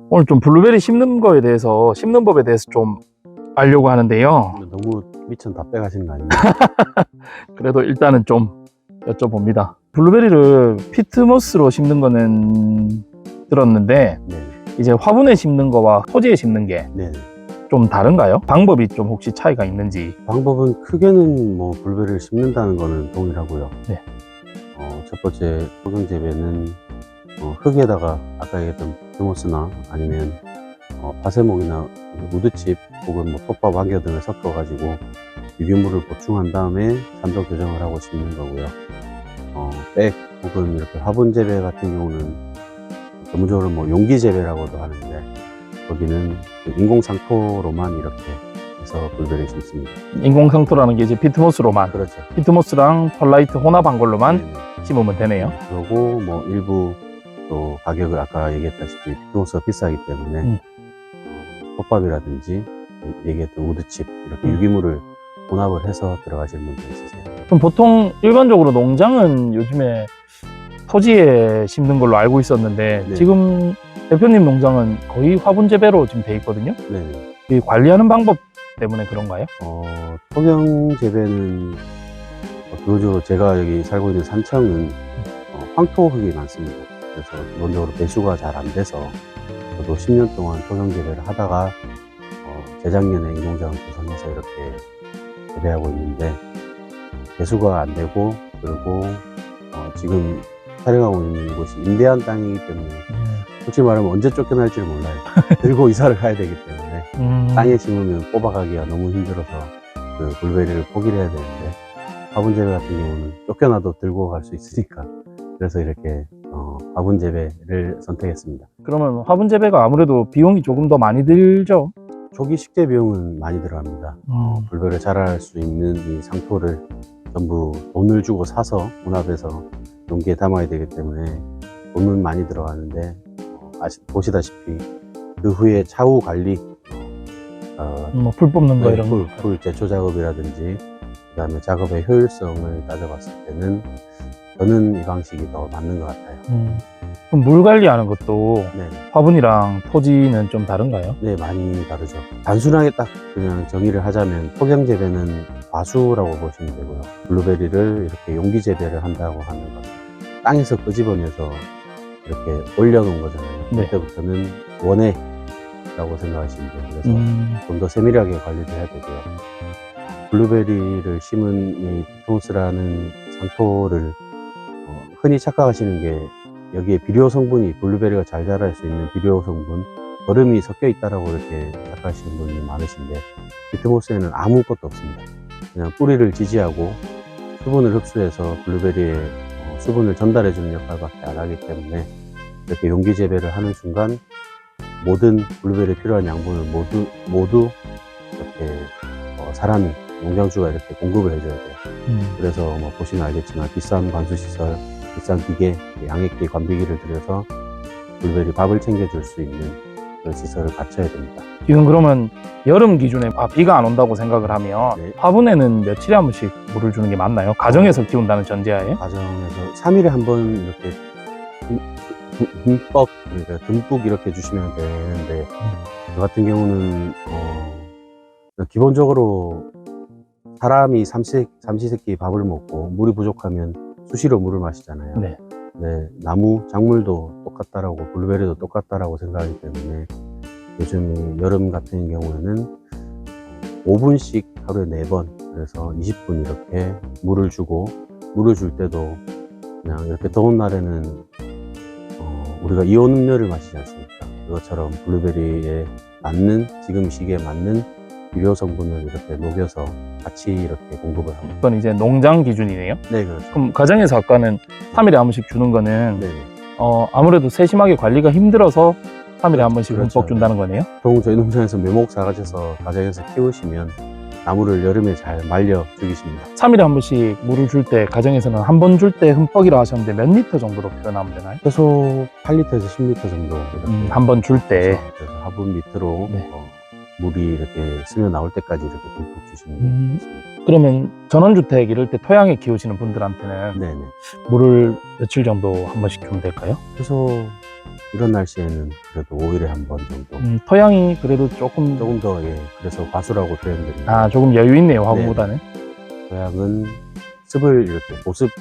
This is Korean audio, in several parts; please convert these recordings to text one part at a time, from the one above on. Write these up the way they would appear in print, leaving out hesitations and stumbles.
오늘 좀 블루베리 심는 거에 대해서, 심는 법에 대해서 좀 알려고 하는데요. 너무 미천 다 빼가신 거 아닙니까? 그래도 일단은 좀 여쭤봅니다. 블루베리를 피트모스로 심는 거는 들었는데, 네. 이제 화분에 심는 거와 토지에 심는 게 좀 네. 다른가요? 방법이 좀 혹시 차이가 있는지. 방법은 크게는 뭐 블루베리를 심는다는 거는 동일하고요. 네. 첫 번째 토경 재배는 흙에다가 아까 얘기했던 피트모스나 아니면 파쇄목이나 우드칩 혹은 뭐 톱밥 완겨 등을 섞어 가지고 유기물을 보충한 다음에 산도 교정을 하고 심는 거고요. 백 혹은 이렇게 화분 재배 같은 경우는 전문적으로 뭐 용기 재배라고도 하는데 거기는 인공 상토로만 이렇게 해서 블루베리 심습니다. 인공상토라는 게 이제 피트모스로만, 그렇죠. 피트모스랑 펄라이트 혼합한 걸로만 네네. 심으면 되네요. 그리고 뭐 일부 또 가격을 아까 얘기했다시피 피트모스가 비싸기 때문에 톱밥이라든지 얘기했던 우드칩 이렇게 유기물을 혼합을 해서 들어가시는 분들 있으세요. 그럼 보통 일반적으로 농장은 요즘에 토지에 심는 걸로 알고 있었는데, 네. 지금 대표님 농장은 거의 화분 재배로 지금 돼 있거든요. 네네. 이 관리하는 방법 때문에 그런가요? 토경 재배는 기본적으로 제가 여기 살고 있는 산청은 황토 흙이 많습니다. 그래서 기본적으로 배수가 잘 안 돼서 저도 10년 동안 토경 재배를 하다가 재작년에 이 농장을 구성해서 이렇게 재배하고 있는데 배수가 안 되고 그리고 지금 촬영하고 있는 곳이 임대한 땅이기 때문에 솔직히 말하면 언제 쫓겨날지 몰라요. 들고 이사를 가야 되기 때문에 땅에 심으면 뽑아가기가 너무 힘들어서 그 블루베리를 포기를 해야 되는데 화분 재배 같은 경우는 쫓겨나도 들고 갈 수 있으니까 그래서 이렇게 화분 재배를 선택했습니다. 그러면 화분 재배가 아무래도 비용이 조금 더 많이 들죠? 초기 식재 비용은 많이 들어갑니다. 블루베리를 자랄 수 있는 이 상토를 전부 돈을 주고 사서 혼합해서 용기에 담아야 되기 때문에 돈은 많이 들어가는데 보시다시피 그 후에 차후 관리 풀 뽑는 거 이런 거. 풀 제초 작업이라든지 그 다음에 작업의 효율성을 따져봤을 때는 저는 이 방식이 더 맞는 것 같아요. 그럼 물 관리하는 것도 네, 화분이랑 토지는 좀 다른가요? 네, 많이 다르죠. 단순하게 딱 그냥 정의를 하자면 토경 재배는 과수라고 보시면 되고요. 블루베리를 이렇게 용기 재배를 한다고 하는 것은 땅에서 끄집어내서 이렇게 올려놓은 거잖아요. 네. 그때부터는 원해라고 생각하시면 돼요. 그래서 좀 더 세밀하게 관리를 해야 되고요. 블루베리를 심은 이 피트모스라는 상토를 흔히 착각하시는 게 여기에 비료 성분이 블루베리가 잘 자랄 수 있는 비료 성분 거름이 섞여 있다라고 이렇게 착각하시는 분이 많으신데 피트모스에는 아무것도 없습니다. 그냥 뿌리를 지지하고 수분을 흡수해서 블루베리에 수분을 전달해주는 역할밖에 안 하기 때문에 이렇게 용기 재배를 하는 순간 모든 블루베리에 필요한 양분을 모두 이렇게 사람이 농장주가 이렇게 공급을 해줘야 돼요. 그래서 뭐 보시면 알겠지만 비싼 관수시설, 비싼 기계, 양액기, 관비기를 들여서 블루베리 밥을 챙겨줄 수 있는 그런 시설을 갖춰야 됩니다. 지금 그러면 여름 기준에 비가 안 온다고 생각을 하면 네. 화분에는 며칠에 한 번씩 물을 주는 게 맞나요? 가정에서 키운다는 전제하에? 가정에서 3일에 한 번 이렇게 듬뿍, 그러니까 듬뿍 이렇게 주시면 되는데 저 같은 경우는 기본적으로 사람이 삼시세끼 밥을 먹고 물이 부족하면 수시로 물을 마시잖아요. 네. 네, 나무, 작물도 똑같다라고 블루베리도 똑같다라고 생각하기 때문에 요즘 여름 같은 경우에는 5분씩 하루에 4번 그래서 20분 이렇게 물을 주고 물을 줄 때도 그냥 이렇게 더운 날에는 우리가 이온 음료를 마시지 않습니까? 그것처럼 블루베리에 맞는 지금 시기에 맞는 비료 성분을 이렇게 녹여서 같이 이렇게 공급을 합니다. 그건 이제 농장 기준이네요. 네, 그렇죠. 그럼 가정에서 아까는 3일에 한 번씩 주는 거는 네. 아무래도 세심하게 관리가 힘들어서 3일에 한 번씩 그렇죠. 흠뻑 준다는 거네요. 보통 저희 농장에서 묘목 사가셔서 가정에서 키우시면 나무를 여름에 잘 말려 죽이십니다. 3일에 한 번씩 물을 줄 때 가정에서는 한 번 줄 때 흠뻑이라 하셨는데 몇 리터 정도로 표현하면 되나요? 최소 8리터에서 10리터 정도 이렇게 한 번 줄 때. 그래서 화분 밑으로 네. 물이 이렇게 스며 나올 때까지 이렇게 듬뿍 주시는 게 좋습니다. 그러면 전원주택 이럴 때 토양에 키우시는 분들한테는 네네. 물을 며칠 정도 한 번씩 주면 될까요? 최소 이런 날씨에는 그래도 5일에 한 번 정도. 토양이 그래도 조금 조금 더, 예, 그래서 과수라고 표현드립니다. 아 조금 여유 있네요 화분보다는. 토양은 습을 이렇게 보습을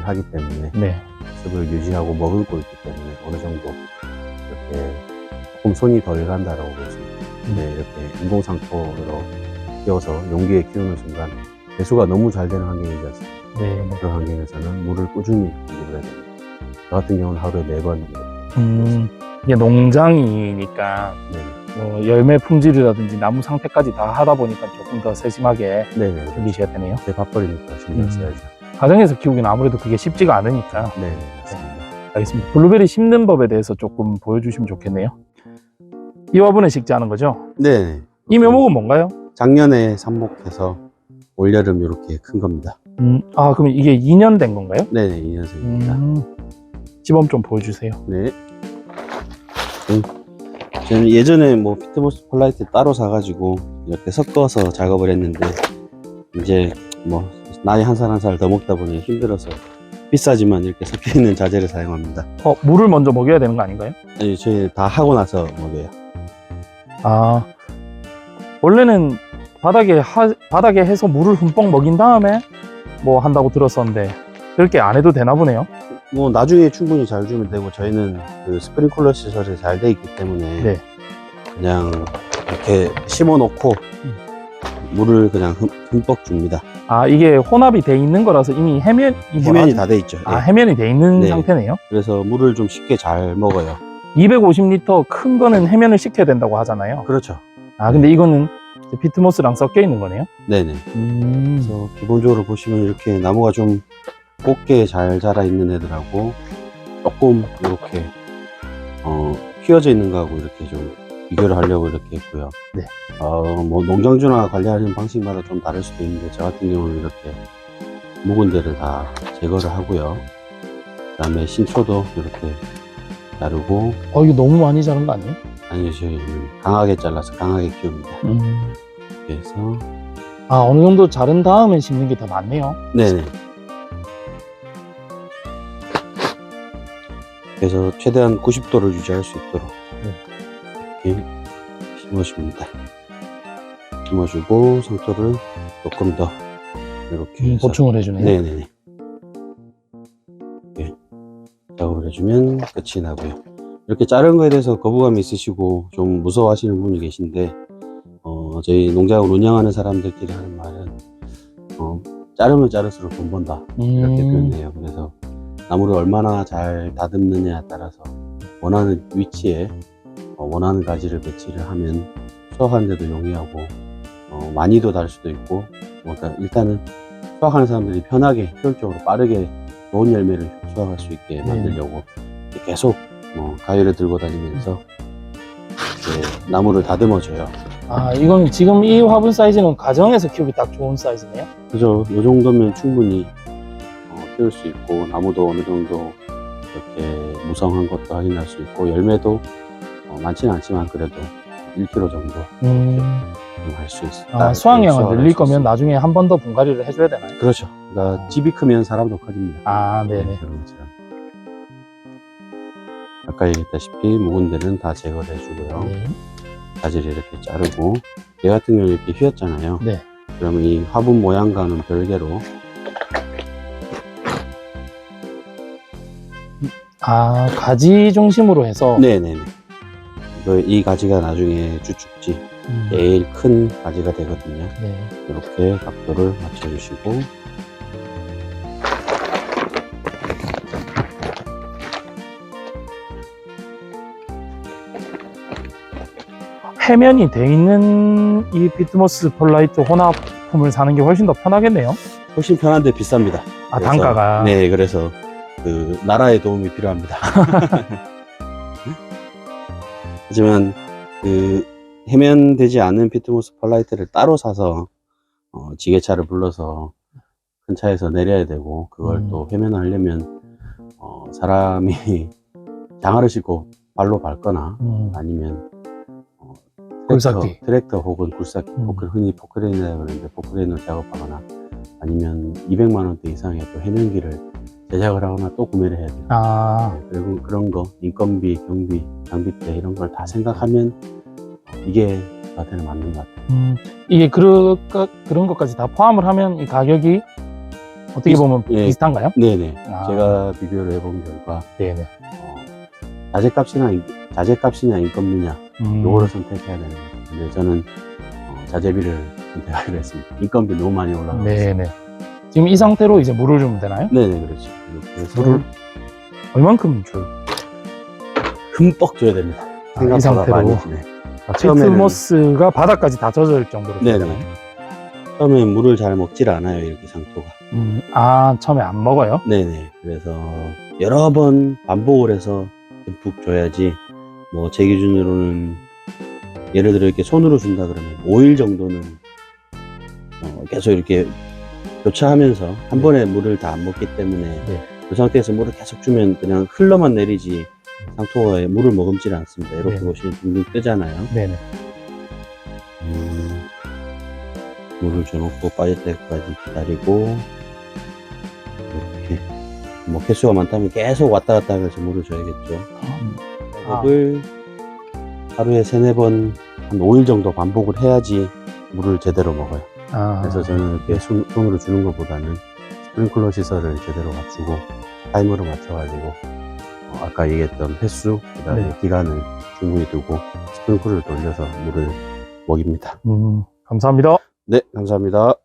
하기 때문에 네. 습을 유지하고 머금고 있기 때문에 어느 정도 이렇게 조금 손이 덜 간다라고 볼 수 있습니다. 근데 이렇게 인공상토로 키워서 용기에 키우는 순간 배수가 너무 잘 되는 환경이지 않습니까? 네. 그런 환경에서는 물을 꾸준히 공급을 해야 됩니다. 저 같은 경우는 하루에 4번 이게 농장이니까 네네. 열매 품질이라든지 나무 상태까지 다 하다 보니까 조금 더 세심하게 네네. 챙기셔야 되네요. 제 밥벌이니까 신경 써야죠. 가정에서 키우기는 아무래도 그게 쉽지가 않으니까. 네네, 맞습니다. 알겠습니다. 블루베리 심는 법에 대해서 조금 보여주시면 좋겠네요. 이 화분에 식재하는 거죠? 네네. 이 묘목은 뭔가요? 작년에 삽목해서 올여름 이렇게 큰 겁니다. 아 그럼 이게 2년 된 건가요? 네네, 2년생입니다. 시범 좀 보여주세요. 네. 저는 예전에 뭐 피트모스 폴라이트 따로 사가지고 이렇게 섞어서 작업을 했는데 이제 뭐 나이 한 살 한 살 더 먹다 보니 힘들어서 비싸지만 이렇게 섞여 있는 자재를 사용합니다. 물을 먼저 먹여야 되는 거 아닌가요? 아니, 저희 다 하고 나서 먹여요. 아 원래는 바닥에 해서 물을 흠뻑 먹인 다음에 뭐 한다고 들었었는데 그렇게 안 해도 되나 보네요. 뭐 나중에 충분히 잘 주면 되고 저희는 그 스프링클러 시설이 잘 돼 있기 때문에 네. 그냥 이렇게 심어 놓고 물을 그냥 흠뻑 줍니다. 아 이게 혼합이 돼 있는 거라서 이미 해면이 다 돼 있죠. 아 예. 해면이 돼 있는 네. 상태네요. 그래서 물을 좀 쉽게 잘 먹어요. 250리터 큰 거는 해면을 식혀야 된다고 하잖아요. 그렇죠. 아 근데 이거는 피트모스랑 섞여 있는 거네요. 네네. 그래서 기본적으로 보시면 이렇게 나무가 좀 곱게 잘 자라 있는 애들하고 조금 이렇게 휘어져 있는 거하고 이렇게 좀 비교를 하려고 이렇게 했고요. 네. 뭐 농장주나 관리하는 방식마다 좀 다를 수도 있는데 저 같은 경우는 이렇게 묵은 데를 다 제거를 하고요. 그 다음에 신초도 이렇게 자르고. 이거 너무 많이 자른 거 아니에요? 아니요, 저희는 강하게 잘라서 강하게 키웁니다. 그래서 아 어느 정도 자른 다음에 심는 게 더 낫네요. 네네. 그래서 최대한 90도를 유지할 수 있도록 이렇게 심어줍니다. 심어주고 상토를 조금 더 이렇게 해서 보충을 해주네요. 네네네. 이렇게 작업을 해주면 끝이 나고요. 이렇게 자른 거에 대해서 거부감이 있으시고 좀 무서워하시는 분이 계신데 저희 농장을 운영하는 사람들끼리 하는 말은 자르면 자를수록 돈 번다 이렇게 표현해요. 그래서 나무를 얼마나 잘 다듬느냐에 따라서 원하는 위치에 원하는 가지를 배치를 하면 수확하는 데도 용이하고 많이도 달 수도 있고 그러니까 일단은 수확하는 사람들이 편하게 효율적으로 빠르게 좋은 열매를 수확할 수 있게 만들려고 계속 가위를 들고 다니면서 이렇게 나무를 다듬어줘요. 아 이건 지금 이 화분 사이즈는 가정에서 키우기 딱 좋은 사이즈네요. 그죠. 이 정도면 충분히 키울 수 있고 나무도 어느 정도 이렇게 무성한 것도 확인할 수 있고 열매도 많지는 않지만 그래도 1kg 정도 할 수 있어요. 수확량을 늘릴 거면 나중에 한 번 더 분갈이를 해줘야 되나요? 그렇죠. 그러니까 집이 크면 사람도 커집니다. 아 네네. 그런 것처럼. 아까 얘기했다시피 묵은 데는 다 제거를 해주고요. 네. 가지를 이렇게 자르고 얘 같은 경우는 이렇게 휘었잖아요. 네. 그러면 이 화분 모양과는 별개로 가지 중심으로 해서 네네네. 이 가지가 나중에 주축지 제일 큰 가지가 되거든요. 네. 이렇게 각도를 맞춰주시고 해면이 돼 있는 이 피트모스 폴라이트 혼합품을 사는 게 훨씬 더 편하겠네요. 훨씬 편한데 비쌉니다. 아 단가가. 네, 그래서 그 나라의 도움이 필요합니다. 하지만 그 해면되지 않은 피트모스 폴라이트를 따로 사서 지게차를 불러서 큰 차에서 내려야 되고 그걸 또 해면하려면 사람이 장화를 신고 발로 밟거나 아니면 굴삭기. 트랙터 혹은 굴삭기, 흔히 포크레인이라고 하는데 포크레인을 작업하거나 아니면 200만 원대 이상의 또 해면기를 제작을 하거나 또 구매를 해야 돼요. 아, 그리고 그런 거, 인건비, 경비, 장비대 이런 걸 다 생각하면 이게 저한테는 맞는 것 같아요. 이게 그런 것까지 다 포함을 하면 이 가격이 어떻게 보면 예. 비슷한가요? 네네. 아. 제가 비교를 해본 결과 네네. 자재값이냐 인건비냐 음. 요거를 선택해야 되는 거예요. 근데 저는 자재비를 선택하기로 했습니다. 인건비 너무 많이 올라가고 있어요. 네네. 지금 이 상태로 이제 물을 주면 되나요? 네네, 그렇죠. 그래서 물을 얼만큼 줘요? 흠뻑 줘야 됩니다. 이 생각보다 상태로? 많이 주네. 피트모스가 바닥까지 다 젖을 정도로 네네. 되나요? 처음에 물을 잘 먹질 않아요, 이렇게 상토가. 처음에 안 먹어요? 네네. 그래서 여러 번 반복을 해서 듬뿍 줘야지, 뭐 제 기준으로는 예를 들어 이렇게 손으로 준다 그러면 5일 정도는 계속 이렇게 교차하면서 한 네. 번에 물을 다 안 먹기 때문에 네. 그 상태에서 물을 계속 주면 그냥 흘러만 내리지 상토가 물을 머금질 않습니다. 이렇게 네. 보시면 둥둥 뜨잖아요. 네네. 물을 줘놓고 빠질 때까지 기다리고, 이렇게 뭐 개수가 많다면 계속 왔다 갔다 하면서 물을 줘야겠죠. 작업을 하루에 3-4번 한 5일 정도 반복을 해야지 물을 제대로 먹어요. 그래서 저는 이렇게 손으로 주는 것보다는 스프링클러 시설을 제대로 맞추고 타이머를 맞춰가지고 아까 얘기했던 횟수, 그 다음에 네. 기간을 충분히 두고 스프링클러를 돌려서 물을 먹입니다. 감사합니다. 네, 감사합니다.